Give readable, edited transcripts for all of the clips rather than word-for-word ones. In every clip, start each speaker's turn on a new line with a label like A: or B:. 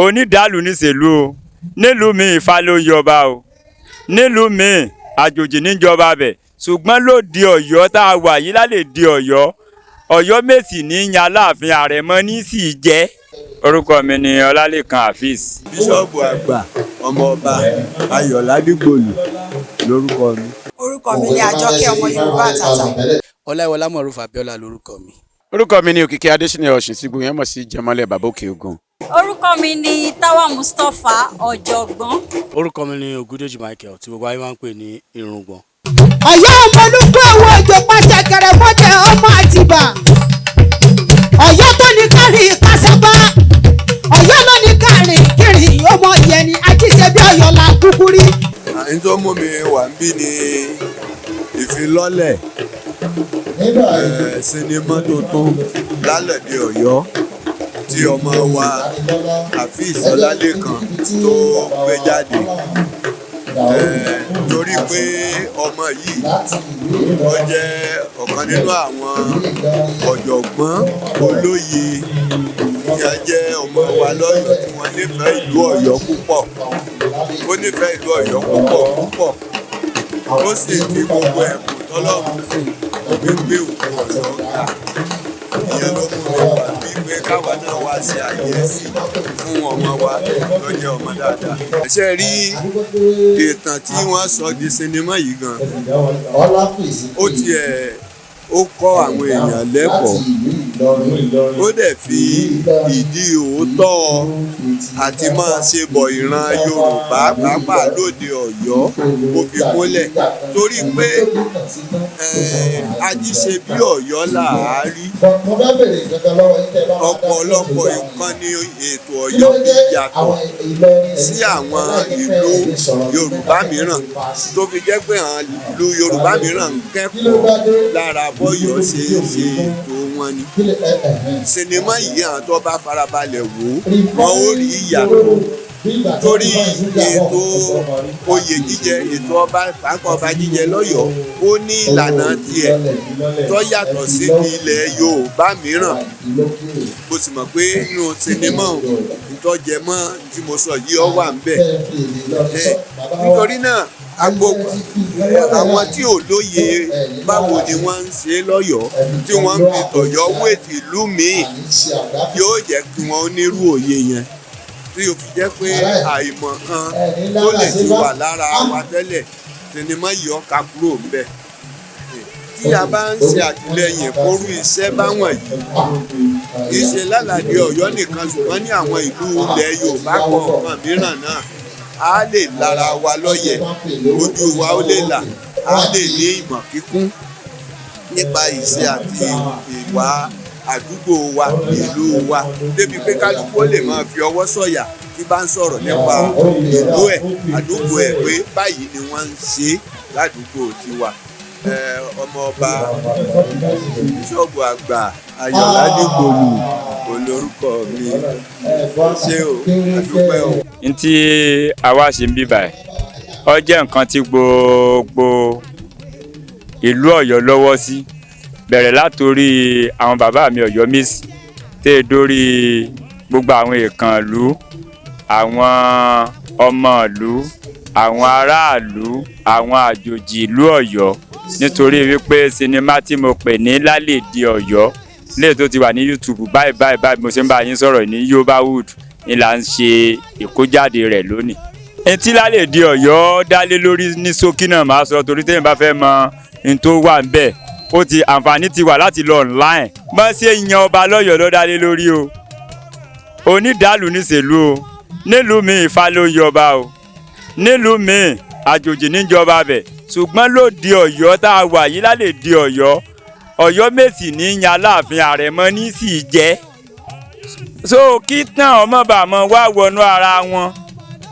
A: onídàálù níṣèlú o, nílùú mi Ifá ló ń yọba o, nílùú mi àjòjì níjọba bẹ̀, ṣùgbọ́n lóde Ọ̀yọ́ tá a wà yìí Lálèdè Ọ̀yọ́, Ọ̀yọ́ Mèsì ní yan Aláàfin Àrẹ̀mọ ní sì jẹ́. Orúkọ mi ni Olalekan Afeez.
B: Bíṣọ̀bù àgbà ọmọọba Ayọ̀ládìgbòlù lórúkọ mi.
C: Orúkọ mi ni Àjọkẹ́ ọmọ Yorùbá àtàtà.
D: Ọláìwọlá Mọ̀rúfù Abíọ́lá lórúkọ mi.
E: Orúkọ mi ni Òkìkí Adéṣínà Ọ̀ṣìn tí gbogbo yẹn mọ̀ sí Jẹmọ́lẹ̀ Bàbá Òkè Ògùn.
F: Orúkọ mi ni Táwà Mustapha Ọ̀jọ̀gbọ́n.
D: Orúkọ mi ni Ògúndèjì Michael tí gbogbo ayé máa ń pè ní Irùngbọ̀n.
G: Ọ̀yọ́ ọmọlúkú ẹ̀wọ̀ òjò pàṣẹ kẹrẹ̀mọ́jẹ ọmọ Àtìbà. Ọ̀yọ́ tó ní kárí kásẹ̀bá. Ọ̀yọ́ ló ní kárí kiri ọmọ ìyẹnì Ajíṣebí Ọ̀yọ́ la kúkú rí.
B: Àyìn tó mú mi wà ń bí ni Ifilole sinimá tuntun Lalede Ọ̀yọ́ tí ọmọ wa Afeez Olalekan tó gbé jáde. Torí pé ọmọ yìí ó jẹ́ ọ̀kan nínú àwọn ọ̀jọ̀gbọ́n olóye tí a jẹ́ ọmọ wa lọ́yọ̀ọ́ tí wọ́n nífẹ̀ẹ́ ìlú Ọ̀yọ́ púpọ̀. Ó nífẹ̀ẹ́ ìlú Ọ̀yọ́ púpọ̀ ó sì fi gbogbo ẹ̀bùn tọ́lọ́run fún gbígbé òkú Ọ̀yọ́ ga. Ìyẹn ló mú mi wá wípé káwa náà wá ṣe àyẹ́sí fún ọmọ wa tó jẹ́ ọmọ dáadáa. Ṣé rí ìtàn tí wọ́n sọ di sinimá yìí gan, ó kọ́ àwọn èèyàn lẹ́kọ̀ọ́, ó dẹ̀ fi ìdí òótọ́ àti máa ṣe bọ̀ ìran Yorùbá pàápàá lóde Ọ̀yọ́ ó fi múlẹ̀, torí pé Ajíṣebí Ọ̀yọ́ làárí ọ̀pọ̀lọpọ̀ nǹkan ní ètò Ọ̀yọ́ bí yàtọ̀ sí àwọn ìlú Yorùbá mìíràn, tó fi jẹ́ pé àwọn ìlú Yorùbá mìíràn ń kẹ́kọ̀ọ́ lára bọ́yọ̀ ṣe ètò wọn ni. Sinimá yìí àwọn tó bá farabalẹ̀ wò wọ́n ó rí ìyàtọ̀, torí ètò oyè jíjẹ, ètò pàápàá ọba jíjẹ lọ́yọ̀ọ́ ó ní ìlànà tiẹ̀ tó yàtọ̀ sí ilẹ̀ Yorùbá mìíràn. Mo sì mọ̀ pé inú sinimá ìtọ́jẹ mọ́ tí mo sọ yìí ó wà ń bẹ̀. Nítorí náà àwọn tí ò lóye báwo ni wọ́n ń ṣe lọ́yọ̀ọ́ tí wọ́n ń fi tọ̀yọ́ wéètì ìlú míì yóò jẹ́ kí wọ́n nírú òye yẹn, tí o fi jẹ́ pé àìmọ̀ kan tó lè ti wà lára wa tẹ́lẹ̀ sinimá yìí ọ̀ka kúrò ńbẹ̀. Tí a bá ń ṣe àtìlẹ́yìn fórú iṣẹ́ báwọn yìí, kì í ṣe Lálàdé Ọ̀yọ́ nìkan ṣùgbọ́n ní àwọn ìlú ilẹ̀ Yorùbá kọ̀ọ̀kan mìíràn náà, a lè lára wa lọ́yẹ̀, ojú wa ó lè là, a lè ní ìmọ̀ kíkún nípa ìṣe àti ìwà àdúgbò wa, ìlú wa, débi pé kálukú ó lè máa fi ọwọ́ sọ̀yà tí bá ń sọ̀rọ̀ nípa ìlú ẹ̀, àdúgbò ẹ̀, pé báyìí ni wọ́n ń ṣe ládùúgbò tiwa. Ọmọọba Bíṣọ̀bù àgbà Ayọ̀ládìgbòlù olórúkọ mi. Ṣé o àdúpẹ́ o.
A: N tí àwa ṣe ń bí báyìí ó jẹ́ nǹkan tí gbogbo ìlú Ọ̀yọ́ lọ́wọ́ sí, bẹ̀rẹ̀ látòrí àwọn bàbá mi Ọ̀yọ́ Mèsì tẹ́ dórí gbogbo àwọn ìkànnlú, àwọn ọmọ ìlú, àwọn aráàlú, àwọn àjòjì ìlú Ọ̀yọ́, nítorí wípé sinimá tí mo pè ní Lálèdè Ọ̀yọ́ lè tó ti wà ní YouTube báyìí mo ṣe ń bá yín sọ̀rọ̀ ní Yorùbáwood ni là ń ṣe ìkójáde rẹ̀ lónìí. Etí Lálèdè Ọ̀yọ́ dálé lórí ní ṣókí náà máa sọ, torí téèyàn bá fẹ́ mọ n tó wà ńbẹ̀, ó ti àǹfààní ti wà láti lọ online. Bọ́n ṣe yan ọba lọ́yọ̀ọ́ ló dálé lórí o, onídàálù níṣèlú o, nílùú mi Ifá ló ń yọba o, nílùú mi àjòjì níjọba bẹ̀, ṣùgbọ́n lóde Ọ̀yọ́ tá a wà yìí Lálèdè Ọ̀yọ́, Ọ̀yọ́ Mèsì ní yan Aláàfin Àrẹ̀mọ ní sì jẹ́. So kí tán ọmọ bàmọ́ wá wọnú ara wọn,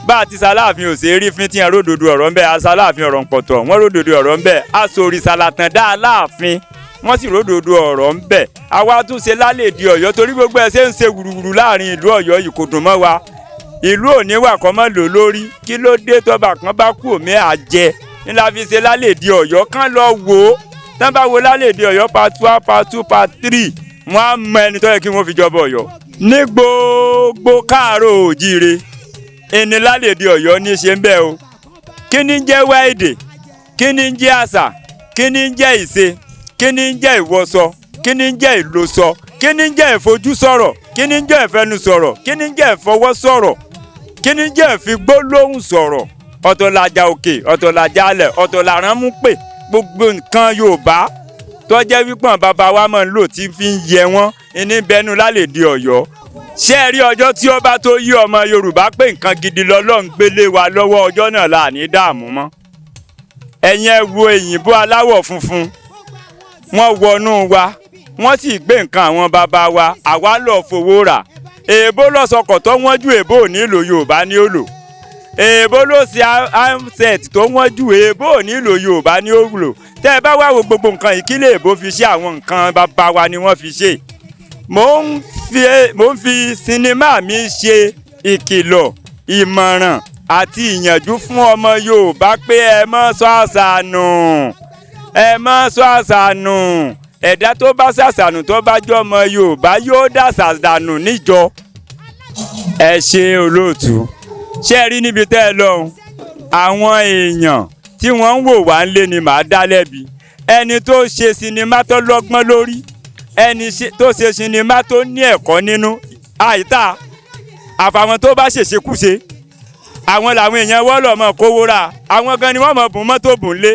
A: bá a ti ṣaláàfin ò ṣe rí fín tí yẹn ródòdó ọ̀rọ̀ ń bẹ, aṣaláàfin ọ̀rọ̀ ń pọ̀tọ̀ wọ́n ródòdó ọ̀rọ̀ ń bẹ, aṣòrì ṣàlàtàn dá Aláàfin wọ́n sì ródòdó ọ̀rọ̀ ń bẹ. Àwa tún ṣe Lálèdè Ọ̀yọ́ torí gbogbo ẹ̀ ṣe ń ṣe wùrùwùrù láàrin ìlú Ọ̀yọ́ yìí kò dùn mọ́ wa. Ìlú òní wà kọ́ mọ́ lò lórí, kí ló dé tọ́ba kan bá kú òmí àjẹ ńlá fi ṣe Lálèdè Ọ̀yọ́. Kán lọ wò ó, tán bá wo Lálèdè Ọ̀yọ́ part 1 part 2 part 3 wọ́n á mọ ẹni tó yẹ kí wọ́n fi jọba Ọ̀yọ́. ní gbogbo káàárọ̀ òjíire ẹni Lálèdè Ọ̀yọ́ ní ṣe ń bẹ o. Kí ni ń jẹ́ wá èdè? Kí ni ń jẹ́ àṣà? Kí ni ń jẹ́ ìṣe? Kí ni ń jẹ́ ìwọṣọ? Kí ni ń jẹ́ ìlòsọ? Kí ni ń jẹ́ ìfojúsọ̀rọ̀? Kí ni ń jẹ́ ìfẹnusọ̀rọ̀? Kí ni ń jẹ́ ìfọwọ́sọ̀rọ̀? Kí ni ń jẹ́ ìfigbólóhùn sọ̀rọ̀? Ọ̀tọ̀ làjà òkè, ọ̀tọ̀ làjà alẹ̀, ọ̀tọ̀ làrán mú pè. Gbogbo nǹkan Yorùbá tó jẹ́ wípé bàbá wa máa ń lò tí fi ń yẹ wọ́n ní bẹnu Lálèdè Ọ̀yọ́. Ṣé ẹ rí ọjọ́ tí ó bá tó yí ọmọ Yorùbá pé nǹkan gidi lọ́lọ́run gbélé wa lọ́wọ́, ọjọ́ náà là ní dààmú mọ́. Ẹ̀yin ẹ wo òyìnbó aláwọ̀ funfun, wọ́n wọnú wa, wọ́n sì gbé nǹkan àwọn bàbá wa, àwa lọ fowó rà. Èèbó lọ́sọkọ̀ tó wọ́n ju èèbó ò nílò Yorùbá ní ó lò. Èèbó ló ṣe handset tó wọ́n ju èèbó ò nílò Yorùbá ní ó lò. Tẹ́ ẹ bá wá wo gbogbo nǹkan yìí, kí lè èèbó fi ṣe àwọn nǹkan bàbá wa ni wọ́n fi ṣe. Mo ń fi sinimá mi ṣe ìkìlọ̀, ìmọ̀ràn àti ìyànjú fún ọmọ Yorùbá pé ẹ má sọ àṣà nù, ẹ má sọ àṣà nù. Ẹ̀dá tó bá ṣàṣànù tó bá jọ ọmọ Yorùbá yóò dàṣà dànù níjọ. Ẹ ṣe olóòtú. Ṣé ẹ rí níbi tẹ́ ẹ lọ? Àwọn èèyàn tí wọ́n ń wò wá ń lé ni màá dá lẹ́bi. Ẹni tó ṣe sinimá tó lọ́gbọ́n lórí, ẹni tó ṣe sinimá tó ní ẹ̀kọ́ nínú, àìtá àfàwọn tó bá ṣèṣekúṣe. Àwọn làwọn èèyàn wọ́lọ̀ mọ̀ kówó ra, àwọn gan ni wọ́n mọ̀ bùn mọ́tò bùn lé.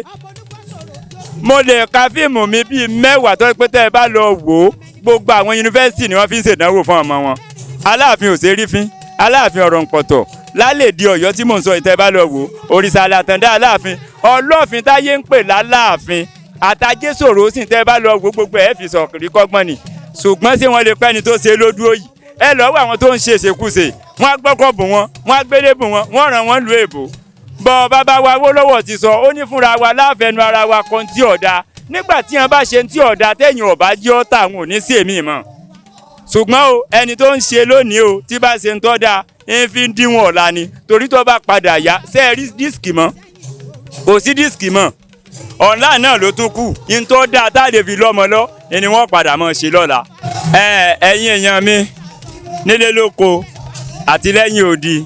A: Mo lè ka fíìmù mi bíi 10 tó pé tẹ́ ẹ bá lọ wò ó, gbogbo àwọn yunifásitì ni wọ́n fi ń ṣèdánwò fún ọmọ wọn. Aláàfin Òṣèrífín, Aláàfin Ọ̀rọ̀ǹpọ̀tọ̀, Lálèdè Ọ̀yọ́ tí mò ń sọ ìtẹ́ bá lọ wò ó, òrìṣà àlàtàndá Aláàfin, Ọlọ́fin táyé ń pè láláàfin, àtàjésòrò sì tẹ́ bá lọ wò gbogbo ẹ̀ fi sọ̀kìrì kọ́gbọ́n ni. Ṣùgbọ́n tí wọ́n lè pẹ́ni tó ṣe lójú òyì, ẹ lọ́wọ́ àwọn tó ń ṣe ìṣekúṣe, wọ́n á gbọ́kọ̀ bù wọn, wọ́n á gbélé bù wọn, wọ́n ràn wọ́n lu èbò. Bọ́ bàbá wa Awólọ́wọ̀ ti sọ, ó ní fúnra wa láfẹnu ara wa kan tí ọ̀dà. Nígbà tí wọn bá ṣe tí ọ̀dà tẹ̀yìn ọ̀bá jẹ́ ọ̀tá àwọn ò ní sí èmi mọ́. Ṣùgbọ́n o, ẹni tó ń ṣe lónìí o, tí bá ṣe ń tọ́ da, ń fi ń díwọ̀n ọ̀la ni. Torí tó bá padà yá, ṣé ẹ rí díìskì mọ́? Kò sí díìskì mọ́. Online náà ló tún kù. Yín tó dáa tá a lè fi lọ́mọ lọ, ni wọ́n padà mọ́ ṣe lọ́la. Ẹ̀yin èèyàn mi, nílé lóko àti lẹ́yìn odi,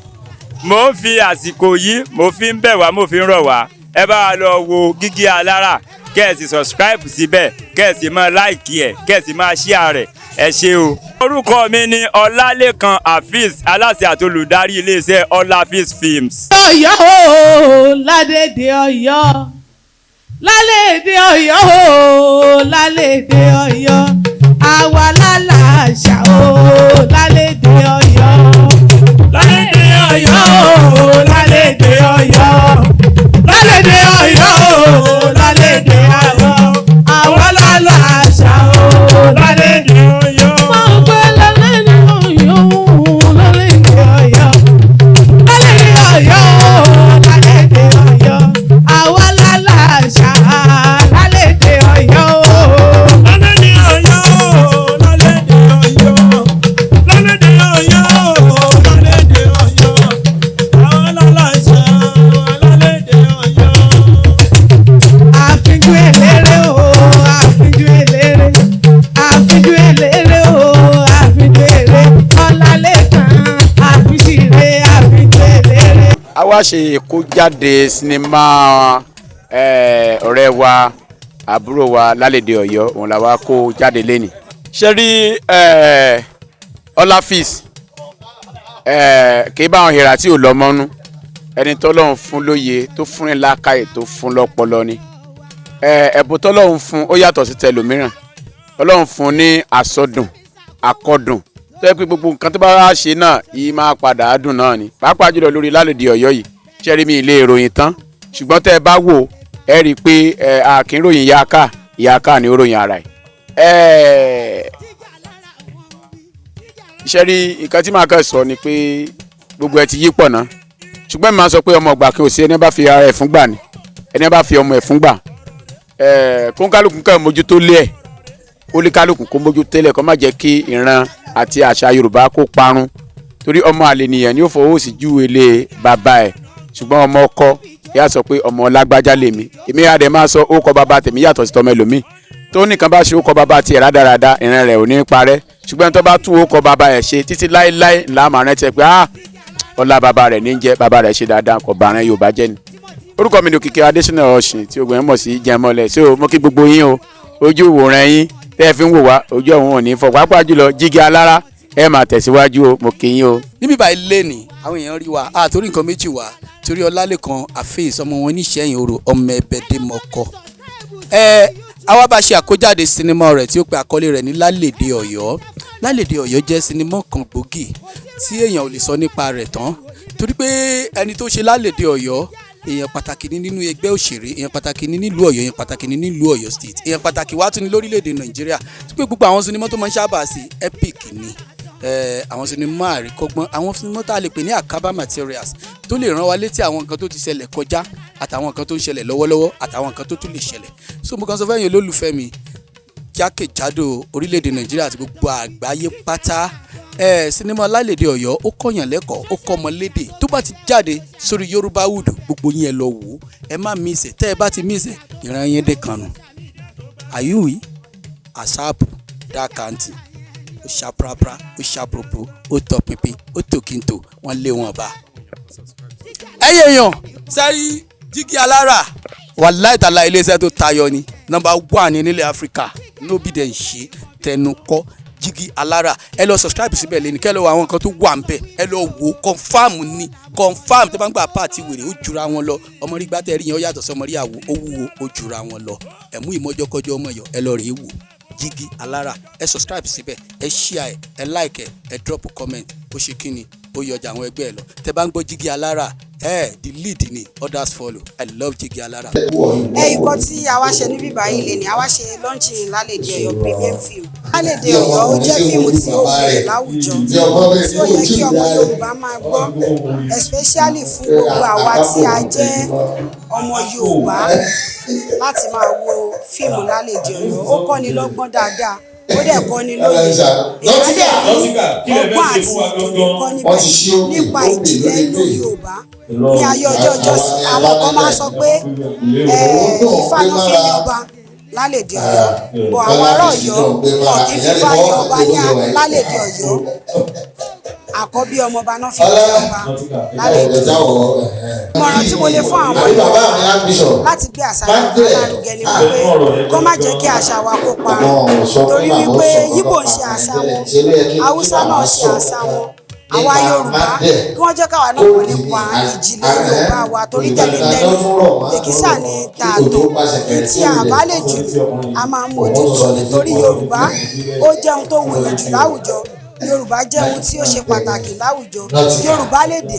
A: mo ń fi àsìkò yìí, mo fi ń bẹ̀ wá, mo fi ń rọ̀ wá. Ẹ bá wa lọ wo Gígí Alára, kẹ́ẹ̀sì subscribe síbẹ̀, kẹ́ẹ̀sì máa like ẹ̀, kẹ́ẹ̀sì máa share rẹ̀. Ẹ ṣé o. Orúkọ mi ni Olalekan Afeez, aláṣẹ àti olùdarí iléeṣẹ́ Afeez Films.
G: Ọ̀yọ́ o, Lálèdè Ọ̀yọ́, Lálèdè Ọ̀yọ́ o, Lálèdè Ọ̀yọ́, àwa lálàáṣà o, Lálèdè Ọ̀yọ́, Lálèdè Ọ̀yọ́ o, Lálèdè Ọ̀yọ́, Lálèdè Ọ̀yọ́ o, Lálèdè Ọ̀yọ́, àwa lálàáṣà o, Lálèdè Ọ̀yọ́. Wọ́n gbé Lálèdè Ọ̀yọ́, Lálèdè Ọ̀yọ́, Lálèdè Ọ̀yọ́ o, Lálèdè Ọ̀yọ́, àwa lálàáṣà Lálèdè Ọ̀yọ́ o. Lálèdè Ọ̀yọ́ o, Lálèdè Ọ̀yọ́, Lálèdè Ọ̀yọ́ o, Lálèdè Ọ̀yọ́, àwa lálàáṣà Lálèdè Ọ̀yọ́. Àfínjú eléré o, àfínjú eléré, àfínjú eléré o, àfínjú eléré, Olalekan, àfínjìrè, àfínjú eléré.
E: A wá ṣe ìkójáde sinimá ọ̀rẹ́ wa, àbúrò wa Lálèdè Ọ̀yọ́, òun la wá kó jáde lẹ́nìí. Ṣé rí Afeez kì í bá àwọn hèrà tí ò lọ mọ́nú, ẹni tọ́lọ́run fún lóye, tó fún ní làákàyè, tó fún lọ́pọlọ ni. Ẹ̀bùn tọ́lọ́run fún ó yàtọ̀ sí tẹlòmíràn. Ọlọ́run fún ní àsọdùn, àkọdùn, tó yẹ pé gbogbo nǹkan tó bá wá ṣe náà yìí máa padà dùn náà ni. Pàápàá jùlọ lórí Lálèdè Ọ̀yọ́ yìí, ṣé rí mi ilé ìròyìn tán, ṣùgbọ́n tẹ́ ẹ bá wò ẹ rí i pé àkínròyìn ìyá ká ni ó ròyìn ara ẹ̀. Ṣé rí nǹkan tí màá kàn sọ ni pé gbogbo ẹ ti yí pọ̀ náà, ṣùgbọ́n mi máa sọ pé ọmọ ọgbà kí o sí ẹni bá fi ara ẹ̀ fún gbà ni, ẹni bá fi ọmọ ẹ̀ fún gbà. Kóńkálùkù kan mójútó lé ẹ̀, ó lé kálùkù kó mójútó tẹ́lẹ̀ kó má jẹ́ kí ìran àti àṣà Yorùbá kó parun, torí ọmọ àlè nìyẹn ni ó fọwọ́ sí ju ilé bàbá ẹ̀, ṣùgbọ́n ọmọ ọkọ yà sọ pé ọmọ lágbájá lèmi, èmi á dẹ̀ máa sọ ó kọ bàbá tèmi yàtọ̀ sí tọmọ ẹlòmíì. tó nìkan bá ṣe ó kọ bàbá tiẹ̀ rádaràda ìran rẹ̀ ò ní parẹ́ ṣùgbọ́n tó bá tún ó kọ bàbá ẹ̀ ṣe títí láéláé ńlá màá rántí pé ọlá bàbá rẹ̀ ní jẹ́ bàbá rẹ̀ ṣe dáadáa kò bàrán Yorùbá jẹ́ ni. orúkọ mi ni Òkìkí Adésínà Ọ̀sìn tí ogun ẹ̀ mọ̀ sí Jẹmọ́lẹ̀ so mo kí gbogbo yín o ojú ìwòran yín tẹ́ ẹ fi ń wò wá ojú ọ̀hún ò ní fọ́ pàápàá jùlọ Jígí Alára ẹ máa tẹ̀síwájú o mo kí yín o.
D: níbí báyìí lé ní àwọn èèyàn rí wa torí nǹkan méjì wá torí Olalekan Afeez ọmọ wọn níṣẹ́yìn orò ọmọ ẹbẹ̀dẹ̀ mọ́kọ. àwa bá ṣe àkójáde sinimá rẹ̀ tí ó pe àkọlé rẹ̀ ní Lalede Ọ̀yọ́. Lalede Ọ̀yọ́ jẹ́ sinimá kan gbòógì tí èèyàn ò lè sọ nípa rẹ̀ tán torí pé ẹni tó ṣe Lalede Ọ̀yọ́ èèyàn pàtàkì ní nínú ẹgbẹ́ òṣèré èèyàn pàtàkì ní nílùú Ọ̀yọ́ èèyàn pàtàkì ní nílùú Ọ̀yọ́ state èèyàn pàtàkì wá tún ní lórílẹ̀‐èdè Nàìjíríà tó pé gbogbo àwọn sinimá tó máa ń sábà sí epic ni àwọn sinimá àríkọ́gbọ́n àwọn sinimá tá a lè pè ní akaba materials tó lè rán wa létí àwọn nǹkan tó ti ṣẹlẹ̀ kọjá àtàwọn nǹkan tó ń ṣẹlẹ̀ lọ́wọ́lọ́wọ́ àtàwọn nǹkan tó tún lè ṣẹlẹ̀ so mo kàn sọ fẹ́yìn olólùfẹ́ mi jákèjádò orílẹ̀-èdè Nàìjíríà àti gbogbo àgbáyé pátá sinimá Lalede Ọ̀yọ́ ó kọ́yàn lẹ́kọ̀ọ́ ó kọ́ ọmọ lédè tó bá ti jáde sórí Yorùbáwood gbogbo yín ẹ lọ wò ó ẹ má mísẹ̀ tẹ́ ẹ bá ti mísẹ̀ ìran yẹn dé kanu àyùwí àṣàpù dákàntì ó ṣàprápra ó ṣàpòpò ó tọ pinpin ó tòkìntò wọn lé wọn bá. ẹyẹ èèyàn sẹ́rí Jígí Alára wàláhì tàlá iléeṣẹ́ tó tayọ ni nọ́mbà 1 nílẹ̀ Áfíríkà nóbì dẹ̀ ń ṣe tẹnu kọ́ Jígí Alára ẹ lọ subscribe síbẹ̀ lẹ́ni kẹ́ lọ wọ àwọn nǹkan tó wà ń bẹ̀ ẹ lọ wò confam ni confam tó bá ń gbà pààtì wèrè ó jura wọn lọ ọmọ rí gbàtẹ́ rí yẹn ó yàtọ̀ sọmọ rí àwò ó wúwo ó jura wọn lọ ẹ mú ìmọ̀jọ́kọ́jọ́ ọmọ yọ ẹ lọ rèé wò Jígí Alára ẹ subscribe síbẹ̀ ẹ share ẹ like ẹ drop comment ó ṣe kíni ó yọjà àwọn ẹgbẹ́ ẹ lọ tẹ bá ń gbọ́ Jígí Alára the lead ni others follow I love Jígí Alára.
C: Ìkọ́ tí a wá ṣe níbí báyìí lè ní a wá ṣe launching Lalede Ọ̀yọ́ premium film. Lalede Ọ̀yọ́ ó jẹ́ fíìmù tí ó bẹ̀rẹ̀ láwùjọ tí ó yẹ kí ọmọ Yorùbá máa gbọ́ especially fún gbogbo àwa tí a jẹ́ ọmọ Yorùbá láti máa wo fíìmù Lalede Ọ̀yọ́ ó kọ́ni lọ́gbọ́n dáadáa ó dẹ̀ kọ́ni lóye èèyàn dẹ̀ ní ọgbọ́n àti ìdùnnú kọ́ nípa ìjìnlẹ̀ ìlú Yorùbá ní ayé ọjọ́ sí àwọn kan máa sọ pé Ifá ló fi yan ọba Lalede Ọ̀yọ́ bọ̀ àwọn ará Ọ̀yọ́ wọn kì í fi Ifá yan ọba ní Lalede Ọ̀yọ́ àkọ́bí ọmọọba náà fi yan ọba Lalede Ọ̀yọ́. ìmọ̀ràn tí mo lè fún àwọn Yorùbá láti gbé àṣà Yorùbá lárugẹ ni wípé kó má jẹ́ kí àṣà wa kó parun torí wípé Yíbò ń ṣe àṣà wọn Haúsá náà ṣe àṣà wọn àwa Yorùbá kí wọ́n jẹ́ káwa náà wọ́n nípa ìjìnlẹ̀ Yorùbá wa torí tẹ́lẹ̀tẹ́lẹ̀ èkìsà ni tààtò tí a bá lè jù a máa ń mójútó nítorí Yorùbá ó jẹ́ ohun tó wuyì jù láwùjọ Yorùbá jẹ́ ohun tí ó ṣe pàtàkì láwùjọ Yorùbá lédè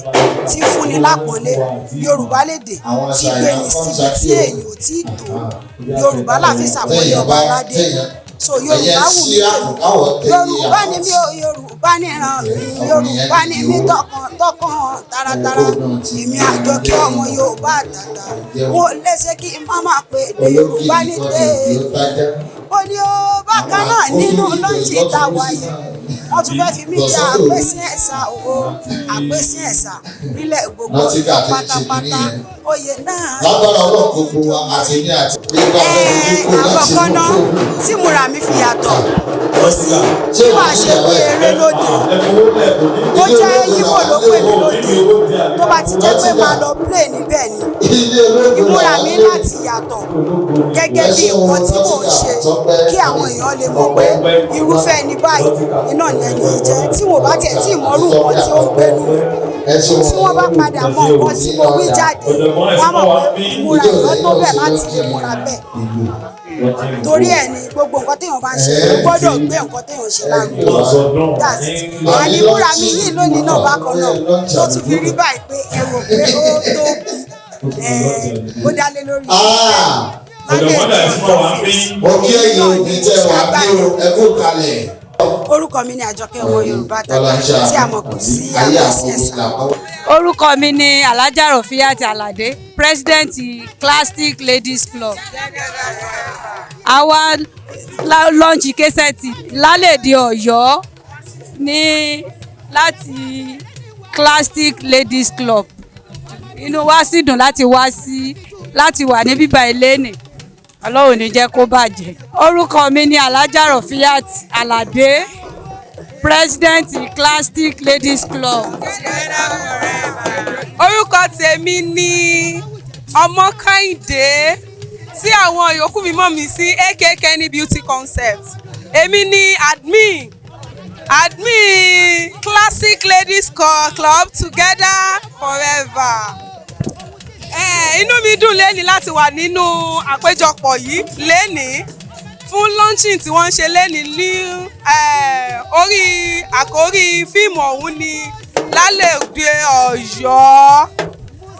C: tí fúnni lápọ́nlé Yorùbá lédè tí gbéni síbi tí èyí ò tí ì tó Yorùbá la fi ṣàpọ́nlé ọba aládé so Yorùbá wù mí Yorùbá ni mí Yorùbá níran Yorùbá ni mí tọkàn taratara èmi Àjọkẹ́ ọmọ Yorùbá àtàtà wọn lè ṣe kí n má máa pè é Yorùbá ní tèèyàn ó ní ó bákan náà nínú lọ́ọ̀ṣì tá a wáyé wọ́n tún fẹ́ fi mí jẹ́ àpèsè ẹ̀sà owó àpèsè ẹ̀sà nílẹ̀ gbogbo pátápátá oyè náà.
H: lágbára ọlọ́run gbogbo wa àti ní àti.
C: àkọ́kọ́ náà tí múra mi fi yàtọ̀ kò sí tí wàá ṣe pé eré lóde ó jẹ́ Yíbò ló pè mí lóde tó bá ti jẹ́ pé máa lọ play níbẹ̀ ni ìmúra mi láti yàtọ̀ gẹ́gẹ́ bí nǹkan tí mò ń ṣe kí àwọn èèyàn lè mọ̀ pé irúfẹ́ ẹni báyìí iná ni ẹni jẹ́ tí wọ́n bá tiẹ̀ tí ìmọ̀rú nǹkan tí ó ń gbénu tí wọ́n bá padà mọ nǹkan tí mo wí jáde wọ́n mọ̀ pé ìmúra ìyọ́ tó bẹ̀ láti lè múra bẹ́ẹ̀ torí ẹ̀ ni gbogbo nǹkan téèyàn bá ń ṣe gbọ́dọ̀ gbé nǹkan téèyàn ṣe lárugẹ àní múra mi yìí lónìí náà bákan náà tó tún fi rí báyìí pé ẹ rò pé ó tóbi ó dálé lórí orúkọ mi ni Àjọkẹ́ ọmọ Yorùbá tàbí tí a mọ̀ kù sí àpèsè ẹ̀sà.
F: orúkọ mi ni Alhaja Rofiyat Alade president Classic Ladies Club. àwa lọ́ọ̀nchì késẹ́ẹ̀tì Lalede Ọ̀yọ́ ní láti Classic Ladies Club inú wa sì dùn láti wà ní bíbá ilé nì Ọlọ́run ní jẹ́ kó bàjẹ́. Orúkọ mi ni Ajasa Alade, President Classic Ladies Club.
I: Orúkọ tèmi ni Ọmọkàìndé tí àwọn yòókù mi mọ̀ mí sí AKK Beauty Concept. Èmi ni admin Classic Ladies Club Together Forever. Inú mi dùn lénìí láti wà nínú àpéjọpọ̀ yìí lénìí fún launching tí wọ́n ń ṣe lénìí ní orí àkórí fíìmù ọ̀hún ní Lálẹ́dé Ọ̀yọ́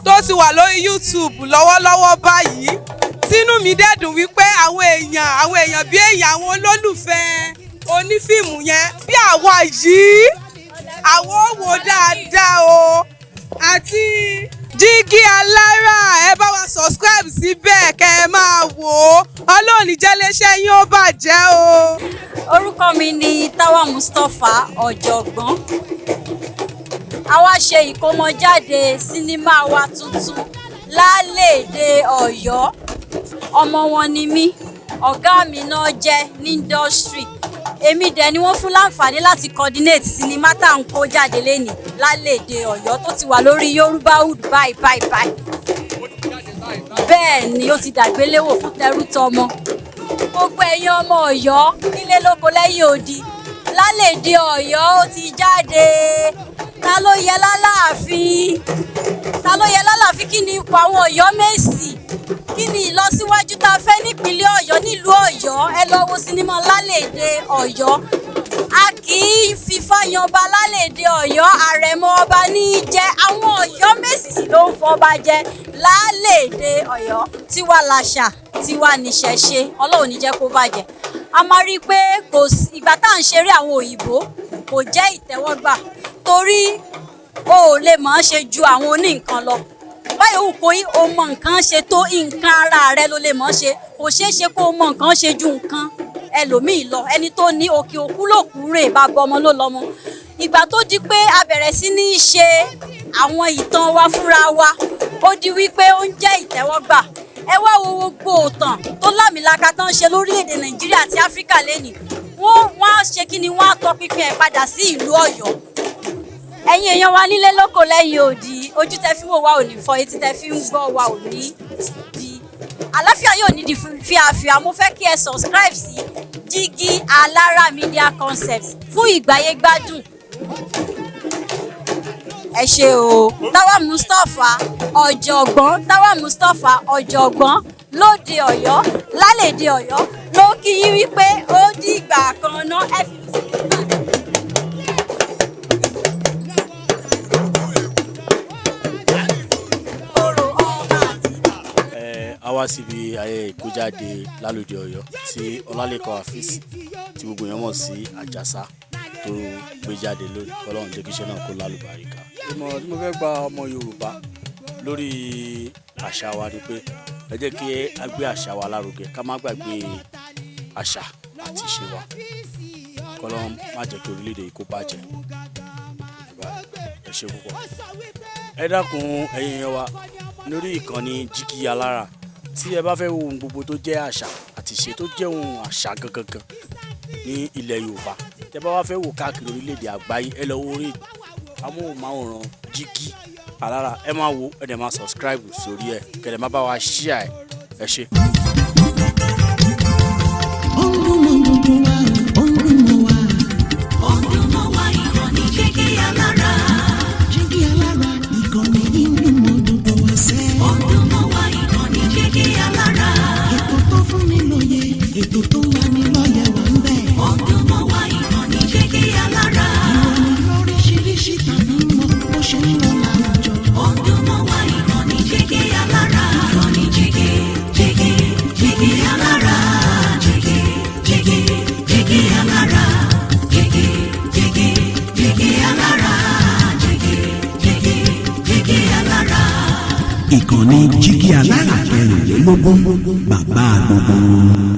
I: tó ti wà lórí YouTube lọ́wọ́lọ́wọ́ báyìí. Tínú mi dẹ́dùn wípé àwọn èèyàn bí èèyàn àwọn olólùfẹ́ onífíìmù yẹn bí àwa yìí àwọn ò wò dáadáa o. Àti Jígí Alára ẹ bá wa subscribe síbẹ̀ kẹ́ ẹ máa wò ó. Ọlọ́run ní jẹ́ iléeṣẹ́ yín ó bàjẹ́ o.
J: Orúkọ mi ni Táwà Mustapha Ọ̀jọ̀gbọ́n. A wá ṣe ìkómọjáde sinimá wa tuntun Lálẹ́dé Ọ̀yọ́. Ọmọ wọn ni mí, ọ̀gá mi náà jẹ́ ní industry. Èmi dẹ̀ ni wọ́n fún láǹfààní láti coordinate sinimá tá à ń kó jáde lénìí Lálẹ́dé Ọ̀yọ́ tó ti wà lórí Yorùbáwood báyìí. Bẹ́ẹ̀ ni ó ti dàgbéléwò fún tẹrú tọmọ. Gbogbo ẹ̀yin ọmọ Ọ̀yọ́ nílé lóko lẹ́yìn odi Lálẹ́dé Ọ̀yọ́ ó ti jáde. Ta ló yẹ lálàáfin? Kí ni ipò àwọn Ọ̀yọ́ Mèsì? Kí ni ìlọsíwájú tá a fẹ́ nípínlẹ̀ Ọ̀yọ́ nílùú Ọ̀yọ́? Ẹ lọ wo sinimá Lálẹ́dé Ọ̀yọ́. A kì í fífá yanba Lálẹ́dé Ọ̀yọ́, àrẹ̀mọ ọba ní í jẹ́. Àwọn Ọ̀yọ́ Mèsì sì ló ń fọba jẹ. Lálẹ́dé Ọ̀yọ́ tiwa làṣà tiwa níṣẹ̀ṣe, Ọlọ́run ní jẹ́ kó bàjẹ́. A máa rí i pé ìgbà tá à ń ṣeré àwọn òyìnbó kò jẹ́ ìtẹ́wọ́gbà torí o ò lè mọ̀ ọ́n ṣe ju àwọn oní nǹkan lọ. Báyọ̀ wù kó o mọ nǹkan ṣe tó nǹkan ara rẹ ló lè mọ̀ ọ́n ṣe. Kò ṣeé ṣe kó o mọ nǹkan ṣe ju nǹkan ẹlòmíì lọ. Ẹni tó ní òkè òkú lòkú rè bàbá ọmọ ló lọ́mọ. Ìgbà tó di pé a bẹ̀rẹ̀ sí ní ṣe àwọn ìtàn wa fúnra wa, ó di wípé ó ń jẹ́ ìtẹ́wọ́gbà. Ẹ wá wo gbogbo òtàn tó lámìlaka tán ṣe lórílẹ̀‐èdè Nàìjíríà àti Áfíríkà lénìí. Wọ́n á ṣe kí ni wọ́n á tọpinpin ẹ̀ padà sí ìlú Ọ̀yọ́. Ẹ̀yin èèyàn wa nílé lóko lẹ́yìn odi, ojú tẹ fi wò wá ò ní fọ́, etí tẹ fi ń gbọ́ wa ò ní di. Àlàáfíà yóò ní di fíafíà. Mo fẹ́ kí ẹ subscribe sí Jígí Alára Media Concepts fún ìgbáyé gbádùn. Ẹ ṣé o. Táwà Mustapha Ọ̀jọ̀gbọ́n lóde Ọ̀yọ́ Lálẹ́dé Ọ̀yọ́ ló kí yín wípé ó dìgbà kan náà. Ẹ fi sí
K: a wá síbi ayẹyẹ ìkójáde Lálẹ́dé Ọ̀yọ́ tí Olalekan Afeez tí gbogbo èèyàn mọ̀ sí Ajasa tó gbé jáde lórí. Ọlọ́run jẹ́ kí iṣẹ́ náà kó lálùbáríkà. Ìmọ̀ràn tí mo fẹ́ gba ọmọ Yorùbá lórí àṣà wa ni pé ẹ jẹ́ kí a gbé àṣà wa lárugẹ, ká má gbàgbé àṣà àti ìṣe wa. K'Ọlọ́run má jẹ́ kí orílẹ̀-èdè yìí kó bàjẹ́. Ẹ ṣé púpọ̀. Ẹ dákun ẹ̀yin èèyàn wa lórí ìkànnì Jígí Alára, tí ẹ bá fẹ́ wo ohun gbogbo tó jẹ́ àṣà àti ìṣe tó jẹ́ ohun àṣà gangan ní ilẹ̀ Yorùbá, tẹ́ bá wá fẹ́ wò káàkiri orílẹ̀-èdè àgbáyé, ẹ lọ wo orí amóhùnmáwòrán Jígí Alára, ẹ máa wo, ẹ dẹ̀ máa subscribe sórí ẹ̀, kẹ̀lẹ́ má bá wa share ẹ ṣé.
L: Ètò tó wà ní lọ́yẹ̀ wà ń bẹ̀. Ọdún mọ́ wá ìkànnì Jígí Alára. Ìròyìn lóríṣiríṣi tàbí mọ́ bó ṣe ń lọ láwùjọ. Ọdún mọ́ wá ìkànnì Jígí Alára. Ìkànnì Jígí Alára. Jígí Alára. Jígí Alára. Jígí Alára. Ìkànnì Jígí Alára kẹrìnlélógún bàbá gbogbo.